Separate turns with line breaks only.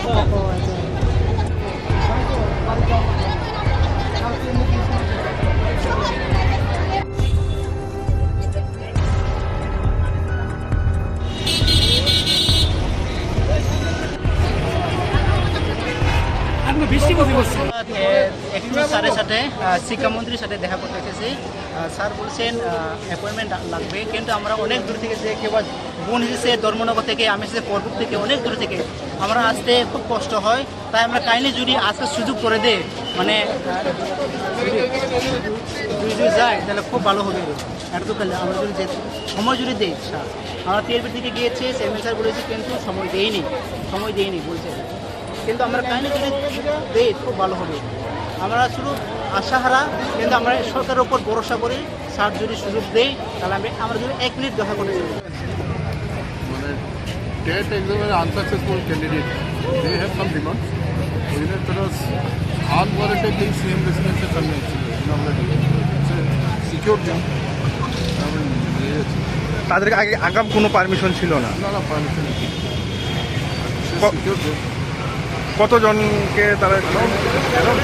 পাওয়া যায়।
একটু স্যারের সাথে শিক্ষামন্ত্রীর সাথে দেখা করতে এসেছি। স্যার বলছেন অ্যাপয়েন্টমেন্ট লাগবে, কিন্তু আমরা অনেক দূর থেকে যে কেউ বোন এসেছে ধর্মনগর থেকে, আমি এসেছি পরপুর থেকে, অনেক দূর থেকে আমরা আসতে খুব কষ্ট হয়। তাই আমরা কাইন্ডলি যদি আসার সুযোগ করে দেয়, মানে যদি যায় তাহলে খুব ভালো হবে। এটা তো আমরা যদি সময় যদি দেই, আমরা টিআরপি থেকে গিয়েছে, চেয়ারম্যান স্যার বলেছে কিন্তু সময় দেয়নি বলছে, কিন্তু আমরা কাহিনী যদি দেই খুব ভালো হবে। আমরা শুধু আশাহারা, কিন্তু আমরা সরকারের উপর ভরসা করি। স্যার যদি সুযোগ দেই তাহলে আমরা যদি 1 মিনিট দেখা করে দেবো।
মানে টেট এক্সামের unsuccessful candidate, they have some demand. ওইটার প্লাস আনওয়ারেন্টেড থিং সিএম রেসিডেন্সের সামনে ছিল, আমরা সিকিউর জব আমরা নিয়ে যাচ্ছি।
তাদের আগে আগাম কোনো পারমিশন ছিল না?
না পারমিশন সিকিউর জব।
কতজনকে তারা
অ্যারাউন্ড